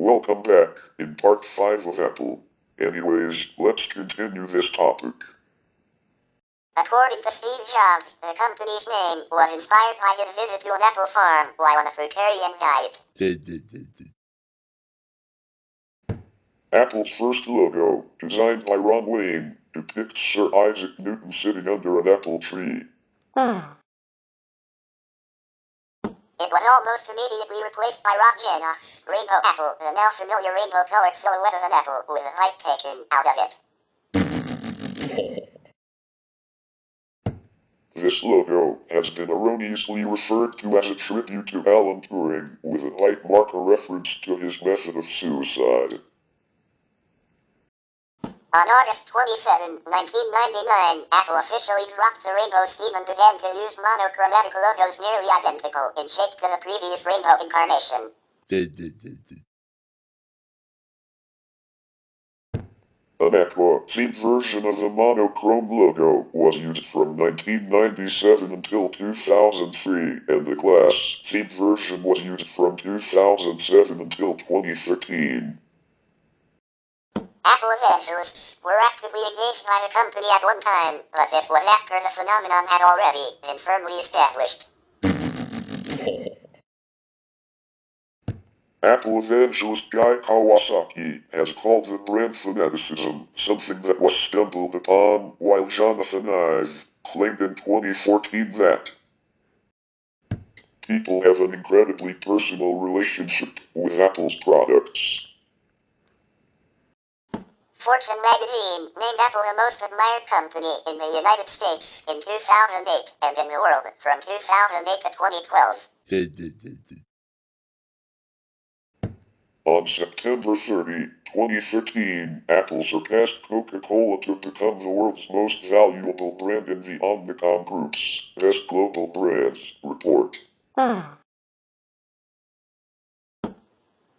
Welcome back in part 5 of Apple. Anyways, let's continue this topic. According to Steve Jobs, the company's name was inspired by his visit to an apple farm while on a fruitarian diet. Apple's first logo, designed by Ron Wayne, depicts Sir Isaac Newton sitting under an apple tree. It was almost immediately replaced by Rob Janoff's Rainbow Apple, the now familiar rainbow-colored silhouette of an apple with a bite taken out of it. This logo has been erroneously referred to as a tribute to Alan Turing, with a bite mark a reference to his method of suicide. On August 27, 1999, Apple officially dropped the rainbow scheme and began to use monochromatic logos nearly identical in shape to the previous rainbow incarnation. An aqua-themed version of the monochrome logo was used from 1997 until 2003, and the glass-themed version was used from 2007 until 2013. Apple evangelists were actively engaged by the company at one time, but this was after the phenomenon had already been firmly established. Apple evangelist Guy Kawasaki has called the brand fanaticism, something that was stumbled upon, while Jonathan Ive claimed in 2014 that people have an incredibly personal relationship with Apple's products. Fortune magazine named Apple the most admired company in the United States in 2008 and in the world from 2008 to 2012. On September 30, 2013, Apple surpassed Coca-Cola to become the world's most valuable brand in the Omnicom Group's Best Global Brands report.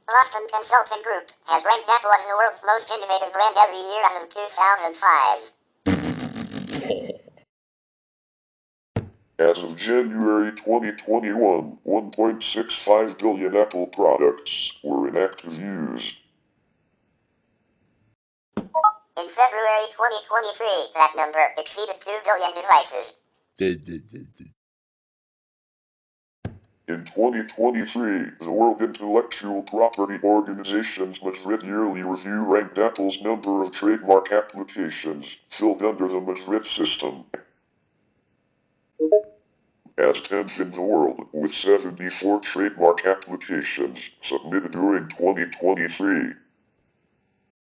Boston Consulting Group has ranked Apple as the world's most innovative brand every year as of 2005. As of January 2021, 1.65 billion Apple products were in active use. In February 2023, that number exceeded 2 billion devices. In 2023, the World Intellectual Property Organization's Madrid Yearly Review ranked Apple's number of trademark applications filed under the Madrid system as 10th in the world, with 74 trademark applications submitted during 2023.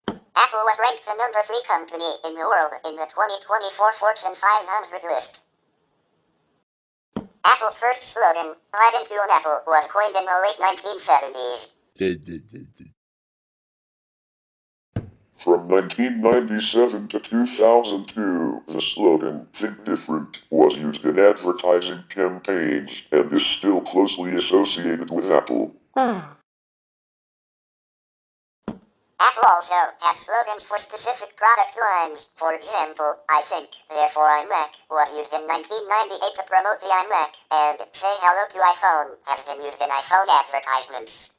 Apple was ranked the number 3 company in the world in the 2024 Fortune 500 list. Apple's first slogan, "Bite into an apple," was coined in the late 1970s. From 1997 to 2002, the slogan, "Think Different," was used in advertising campaigns and is still closely associated with Apple. Apple also has slogans for specific product lines. For example, "I think, therefore I'm Mac" was used in 1998 to promote the iMac, and "Say hello to iPhone" has been used in iPhone advertisements.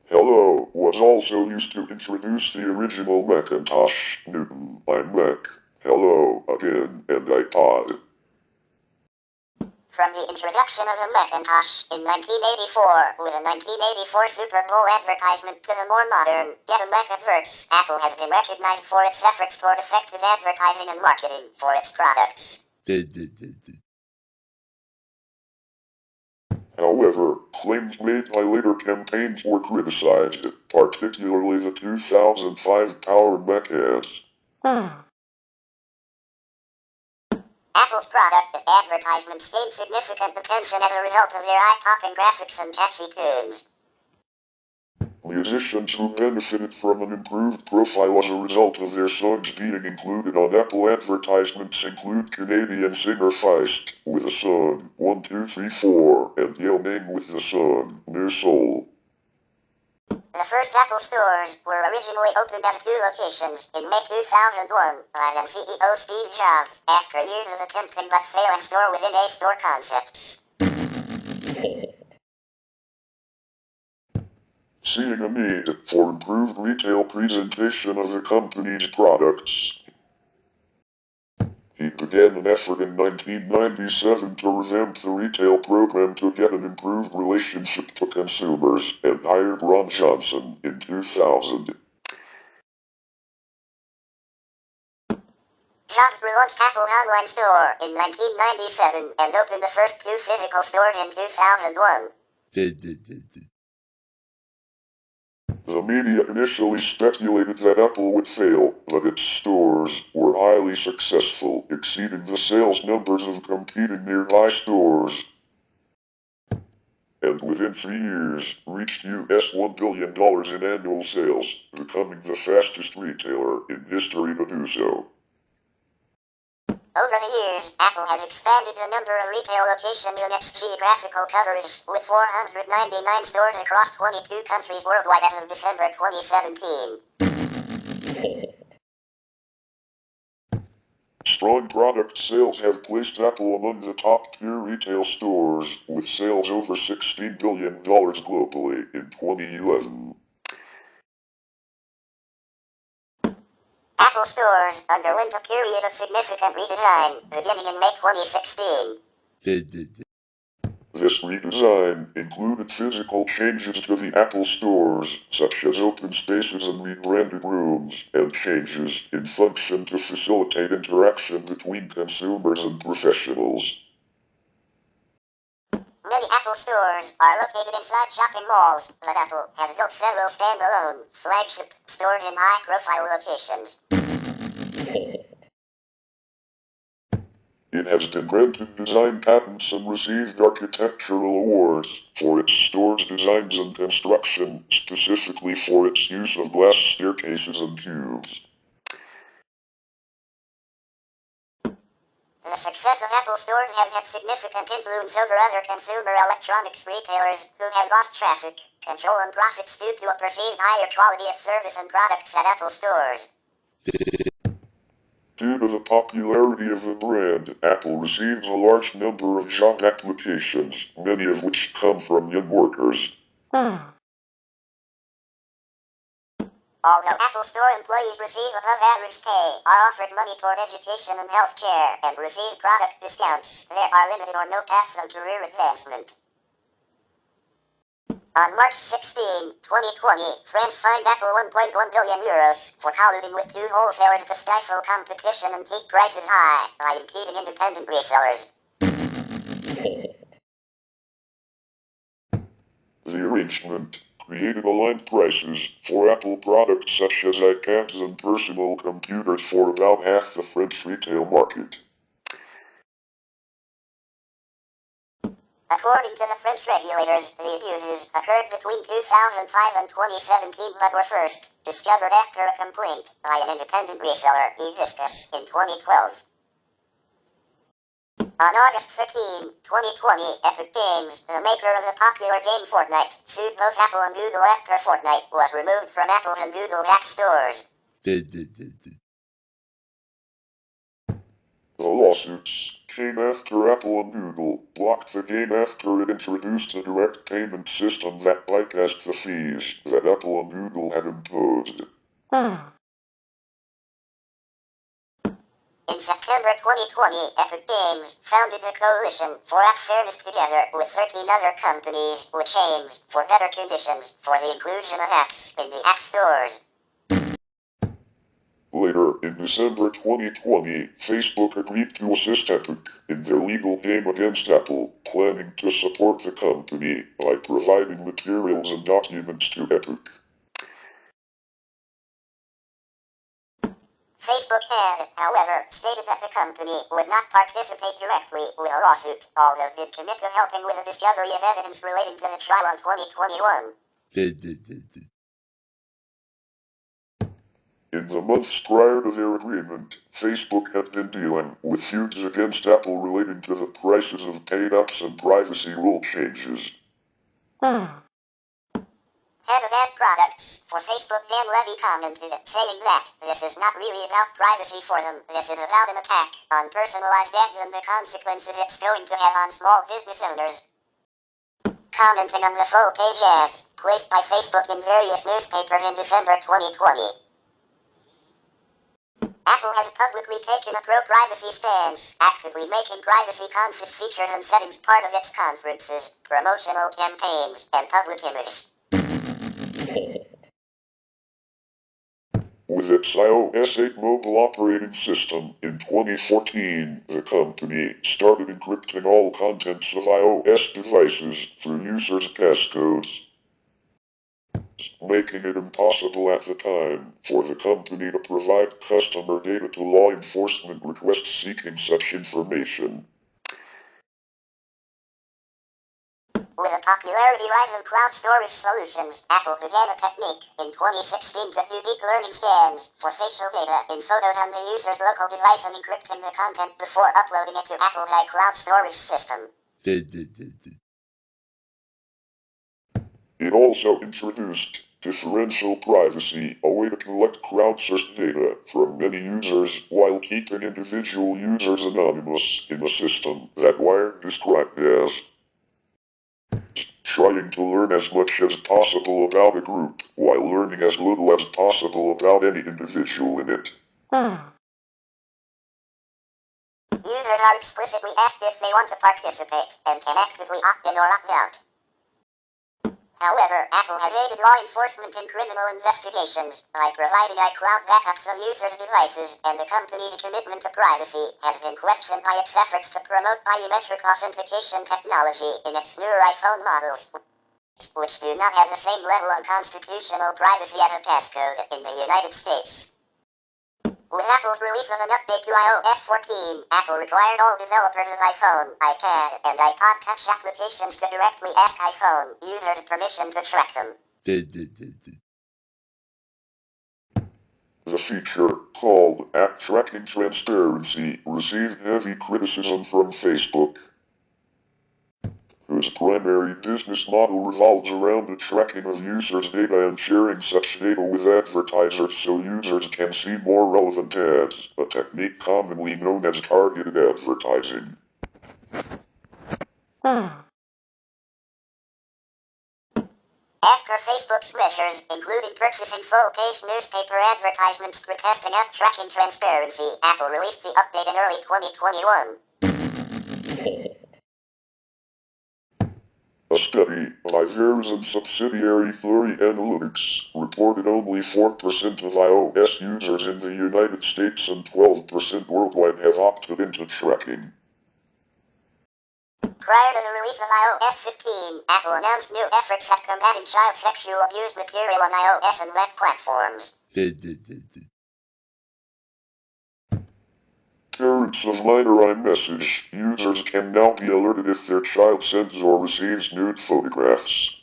Hello was also used to introduce the original Macintosh, Newton, iMac, Hello again, and iPod. From the introduction of the Macintosh in 1984, with a 1984 Super Bowl advertisement, to the more modern Get a Mac adverts, Apple has been recognized for its efforts toward effective advertising and marketing for its products. However, claims made by later campaigns were criticized, particularly the 2005 Power Mac ads. Apple's product advertisements gained significant attention as a result of their eye-popping graphics and catchy tunes. Musicians who benefited from an improved profile as a result of their songs being included on Apple advertisements include Canadian singer Feist with the song 1 2 3 4 and Yale Ming with the song New Soul. The first Apple stores were originally opened as 2 locations in May 2001 by then CEO Steve Jobs, after years of attempting but failing store-within-a-store concepts. seeing a need for improved retail presentation of the company's products. He began an effort in 1997 to revamp the retail program to get an improved relationship to consumers, and hired Ron Johnson in 2000. Jobs relaunched Apple's online store in 1997 and opened the first 2 physical stores in 2001. The media initially speculated that Apple would fail, but its stores were highly successful, exceeding the sales numbers of competing nearby stores. And within 3 years, reached US $1 billion in annual sales, becoming the fastest retailer in history to do so. Over the years, Apple has expanded the number of retail locations and its geographical coverage, with 499 stores across 22 countries worldwide as of December 2017. Strong product sales have placed Apple among the top-tier retail stores, with sales over $16 billion globally in 2011. Apple stores underwent a period of significant redesign, beginning in May 2016. This redesign included physical changes to the Apple stores, such as open spaces and rebranded rooms, and changes in function to facilitate interaction between consumers and professionals. Many Apple stores are located inside shopping malls, but Apple has built several standalone, flagship stores in high-profile locations. It has been granted design patents and received architectural awards for its store's designs and construction, specifically for its use of glass staircases and cubes. The success of Apple stores has had significant influence over other consumer electronics retailers, who have lost traffic, control and profits due to a perceived higher quality of service and products at Apple stores. Due to the popularity of the brand, Apple receives a large number of job applications, many of which come from young workers. Although Apple Store employees receive above-average pay, are offered money toward education and health care, and receive product discounts, there are limited or no paths of career advancement. On March 16, 2020, France fined Apple €1.1 billion for colluding with 2 wholesalers to stifle competition and keep prices high by impeding independent resellers. The arrangement created aligned prices for Apple products such as iPads and personal computers for about half the French retail market. According to the French regulators, the abuses occurred between 2005 and 2017 but were first discovered after a complaint by an independent reseller, eDiscus, in 2012. On August 13, 2020, Epic Games, the maker of the popular game Fortnite, sued both Apple and Google after Fortnite was removed from Apple's and Google's app stores. The lawsuits came after Apple and Google blocked the game after it introduced a direct payment system that bypassed the fees that Apple and Google had imposed. In September 2020, Epic Games founded the Coalition for App Fairness together with 13 other companies, which aims for better conditions for the inclusion of apps in the app stores. Later, in December 2020, Facebook agreed to assist Epic in their legal game against Apple, planning to support the company by providing materials and documents to Epic. Facebook had, however, stated that the company would not participate directly with a lawsuit, although did commit to helping with the discovery of evidence relating to the trial in 2021. In the months prior to their agreement, Facebook had been dealing with suits against Apple relating to the prices of paid apps and privacy rule changes. Head of ad products for Facebook, Dan Levy, commented, saying that this is not really about privacy for them, this is about an attack on personalized ads and the consequences it's going to have on small business owners. commenting on the full page ads placed by Facebook in various newspapers in December 2020. Apple has publicly taken a pro-privacy stance, actively making privacy-conscious features and settings part of its conferences, promotional campaigns, and public image. With its iOS 8 mobile operating system in 2014, the company started encrypting all contents of iOS devices through users' passcodes, making it impossible at the time for the company to provide customer data to law enforcement requests seeking such information. With the popularity rise of cloud storage solutions, Apple began a technique in 2016 to do deep learning scans for facial data in photos on the user's local device and encrypting the content before uploading it to Apple's iCloud storage system. It also introduced differential privacy, a way to collect crowdsourced data from many users while keeping individual users anonymous in a system that Wired described as trying to learn as much as possible about a group while learning as little as possible about any individual in it. Users are explicitly asked if they want to participate and can actively opt in or opt out. However, Apple has aided law enforcement in criminal investigations by providing iCloud backups of users' devices, and the company's commitment to privacy has been questioned by its efforts to promote biometric authentication technology in its newer iPhone models, which do not have the same level of constitutional privacy as a passcode in the United States. With Apple's release of an update to iOS 14, Apple required all developers of iPhone, iPad, and iPod Touch applications to directly ask iPhone users permission to track them. The feature, called App Tracking Transparency, received heavy criticism from Facebook, whose primary business model revolves around the tracking of users' data and sharing such data with advertisers so users can see more relevant ads, a technique commonly known as targeted advertising. After Facebook's measures, including purchasing full-page newspaper advertisements protesting app tracking transparency, Apple released the update in early 2021. A study by Verizon subsidiary Flurry Analytics reported only 4% of iOS users in the United States and 12% worldwide have opted into tracking. Prior to the release of iOS 15, Apple announced new efforts at combating child sexual abuse material on iOS and web platforms. Parents of minor iMessage users can now be alerted if their child sends or receives nude photographs.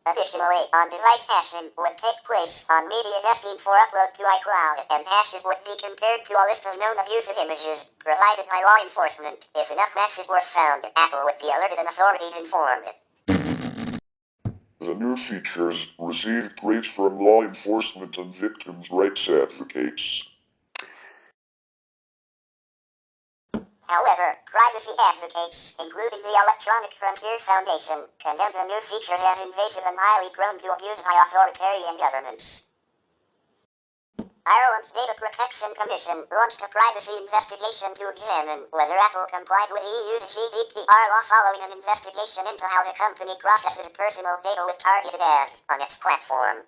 Additionally, on-device hashing would take place on media desking for upload to iCloud, and hashes would be compared to a list of known abusive images provided by law enforcement. If enough matches were found, Apple would be alerted and authorities informed. The new features received praise from law enforcement and victims' rights advocates. However, privacy advocates, including the Electronic Frontier Foundation, condemn the new features as invasive and highly prone to abuse by authoritarian governments. Ireland's Data Protection Commission launched a privacy investigation to examine whether Apple complied with EU's GDPR law following an investigation into how the company processes personal data with targeted ads on its platform.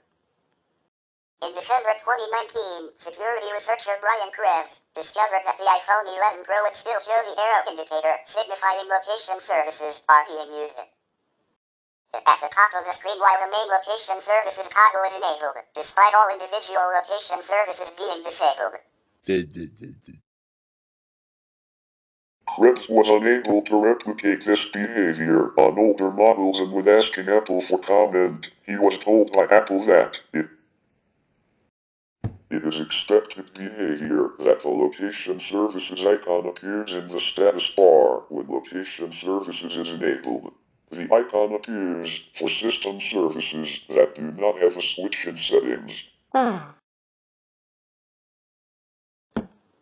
In December 2019, security researcher Brian Krebs discovered that the iPhone 11 Pro would still show the arrow indicator, signifying location services are being used. At the top of the screen while the main location services toggle is enabled, despite all individual location services being disabled. Krebs was unable to replicate this behavior on older models, and when asking Apple for comment, he was told by Apple that it is expected behavior that the location services icon appears in the status bar when location services is enabled. The icon appears for system services that do not have a switch in settings.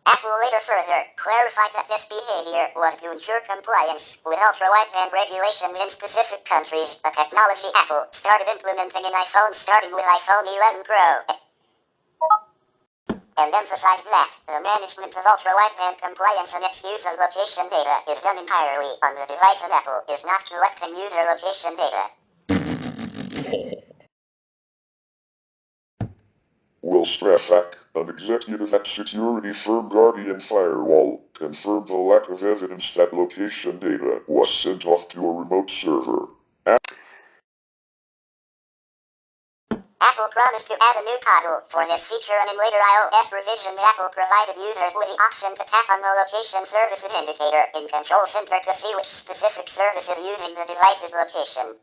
Apple later further clarified that this behavior was to ensure compliance with ultra-wideband regulations in specific countries, a technology Apple started implementing in iPhones starting with iPhone 11 Pro. And emphasized that the management of ultra-wideband compliance and its use of location data is done entirely on the device, and Apple is not collecting user location data. Will Strafak, an executive at security firm Guardian Firewall, confirmed the lack of evidence that location data was sent off to a remote server. Apple promised to add a new toggle for this feature, and in later iOS revisions, Apple provided users with the option to tap on the Location Services indicator in Control Center to see which specific service is using the device's location.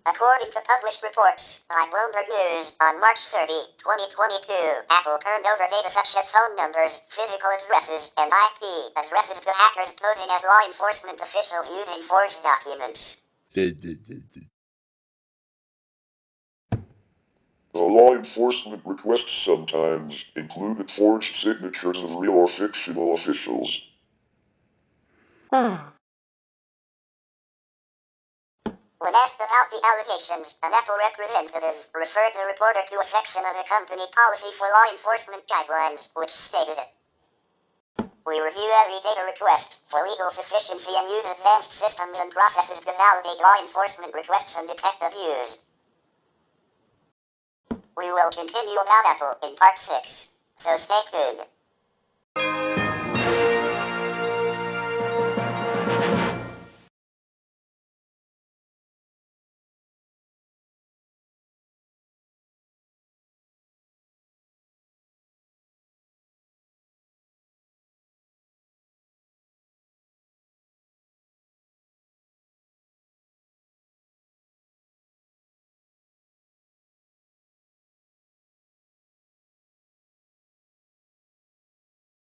According to published reports by Bloomberg News, on March 30, 2022, Apple turned over data such as phone numbers, physical addresses, and IP addresses to hackers posing as law enforcement officials using forged documents. The law enforcement requests sometimes included forged signatures of real or fictional officials. When asked about the allegations, an Apple representative referred the reporter to a section of the company policy for law enforcement guidelines, which stated, "We review every data request for legal sufficiency and use advanced systems and processes to validate law enforcement requests and detect abuse." We will continue about Apple in part 6, so stay tuned.